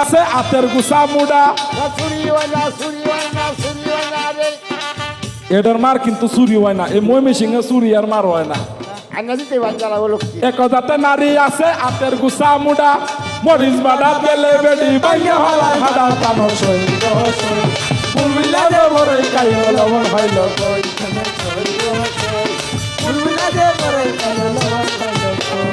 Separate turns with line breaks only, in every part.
আছে আতের গুসা মুডা এটার মার কিন্তু চুরি হয় না, এই ময়মনসিংহে চুরি আর মার হয় না। এক হাজারটা নারী আছে আতের গুসা মুডা, মরিচ বাডা গেলে বেডি বাইয়া হলা হাডা তানো সই বুলবিলা দে বড়ই কাইলো লবণ হইলো কই বুলবিলা দে বড়ই কাইলো লবণ হইলো কই।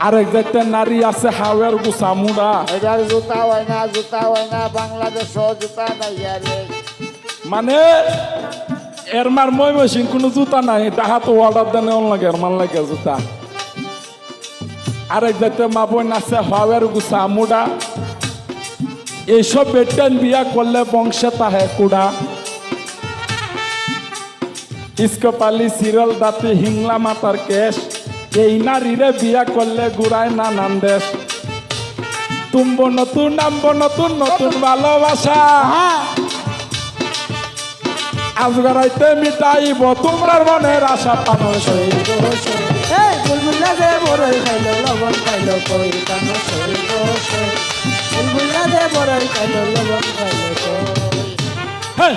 আরেক জাতের নারী আছে হাওয়ার গুসা মুডা,
এটার জুতা হয় না বাংলাদেশ জুতা নাই আরে
মানে এর মার ময়মনসিং কোনো জুতা নাই, তাহা তো অর্ডার দেনে লাগে এর মান লাগে জুতা। আরেক জাতের মা বোন আছে হাওয়ার গুসা মুডা, এইসব বেটেন বিয়া করলে বংশে তাহে কুড়া। ইস্কপালি সিরল দাঁতি হিংলা মাতার কেশ, এই নারীরে বিয়া করলে গুড়ায় নানান দেশ। তুমবো নতুন নামবো নতুন নতুন ভালোবাসা, আজগারাইতে মিটাইব তোমরার মনের আশা পানো সই বুলবুলা দে বড়ই খাইলো লবণ খাইলো কই কানো সই বুলবুলা দে বড়ই খাইলো লবণ খাইলো কই।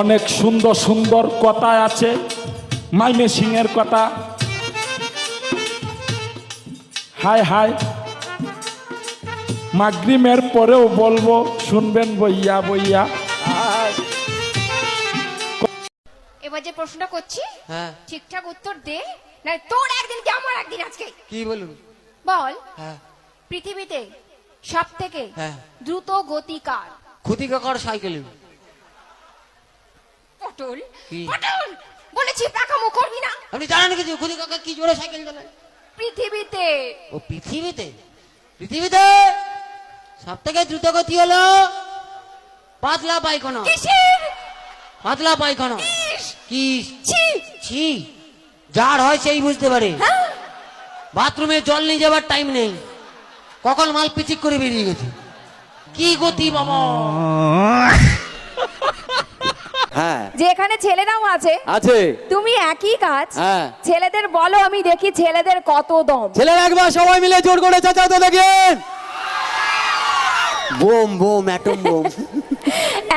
অনেক সুন্দর সুন্দর কথা আছে ময়মনসিংহের কথা। হাই হাই মাগরিমের পরেও বলবো, শুনবেন বইয়া বইয়া।
এবার যে প্রশ্নটা করছি ঠিকঠাক উত্তর দে, না তোর একদিন কি আমার একদিন আজকে।
কি বলুন
বল পৃথিবীতে সব থেকে দ্রুত গতি কার?
ক্ষতিকার সাইকেল।
পটল পটল বলেছি পাকামো করবি না।
আপনি জানেন কি ক্ষতিকার কি জোরে সাইকেল চালায়
পৃথিবীতে?
ও পৃথিবীতে, পৃথিবীতে সব থেকে দ্রুত গতি হলো পাতলা পায়খানা।
কিসের
পাতলা পায়খানা? কি ছি যার হয় সেই বুঝতে পারে। বাথরুমে জল নিয়ে যাবার টাইম নেই, কখন মাল পিচিক করে বেরিয়ে গেছে। কি গতি বাবা।
হ্যাঁ
যে এখানে ছেলেরাও আছে
আছে,
তুমি একই কাজ
হ্যাঁ।
ছেলেদের বলো, আমি দেখি ছেলেদের কত দম।
ছেলেরা একবার সবাই মিলে জোর করে চাচাও তো দেখেন। Bomb bomb atom bomb.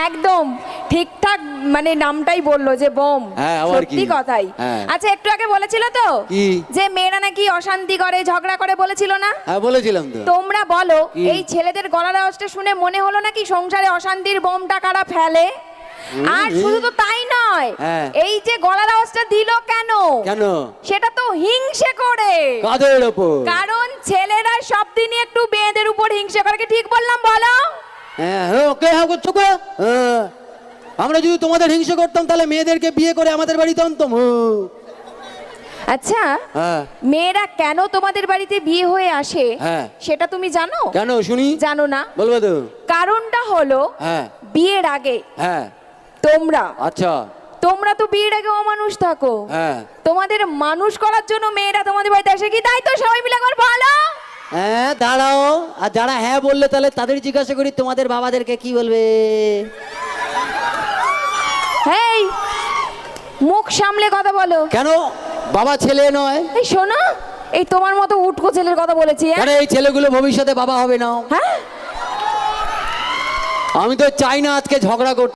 একদম ঠিকঠাক মানে নামটাই বললো যে বোম।
হ্যাঁ, আবার কি?
সত্যি কথাই।
হ্যাঁ।
আচ্ছা একটু আগে বলেছিল তো
কি?
যে মেয়েরা নাকি অশান্তি করে ঝগড়া করে, বলেছিল না?
হ্যাঁ বলেছিলাম তো।
তোমরা বলো
কি?
এই ছেলেদের গলার আওয়াজটা শুনে মনে হলো নাকি সংসারে অশান্তির বোমটা কারা ফেলে? আর শুধু তো তাই নয়,
হ্যাঁ।
এই যে গলার আওয়াজটা দিল কেন?
কেন?
সেটা তো হিংসে করে।
কাদের ওপর?
কারণ ছেলেরা সব দিনই একটু মেয়েদের উপর হিংসে করে। কি ঠিক বললাম বলো?
হ্যাঁ ওকে হ্যাঁ করছো গো। আমরা যদি তোমাদের হিংসা করতাম তাহলে মেয়েদেরকে বিয়ে করে আমাদের বাড়িতে আনতাম।
আচ্ছা
হ্যাঁ
মেয়েরা কেন তোমাদের বাড়িতে বিয়ে হয়ে আসে
হ্যাঁ।
সেটা তুমি জানো?
কেন শুনি?
জানো না?
বলবো তো।
কারণটা হলো
হ্যাঁ
বিয়ের আগে
হ্যাঁ
তোমরা তো বিয়ের আগে অমানুষ থাকো।
হ্যাঁ
তোমাদের মানুষ করার জন্য মেয়েরা তোমাদের বাড়িতে আসে, কি তাই তো? সবাই মিলে একবার বলো।
হ্যাঁ দাঁড়াও, আর যারা হ্যাঁ বললে তাহলে তাদের জিজ্ঞাসা করি তোমাদের বাবাদেরকে কি বলবে।
হেই মুখ সামলে কথা বলো।
কেন বাবা ছেলে নয়?
এই শোনো, এই তোমার মতো উটকো ছেলের কথা বলেছি।
কেন এই ছেলেগুলো ভবিষ্যতে বাবা হবে না?
হ্যাঁ
আমি তো চাই না আজকে ঝগড়া করতে।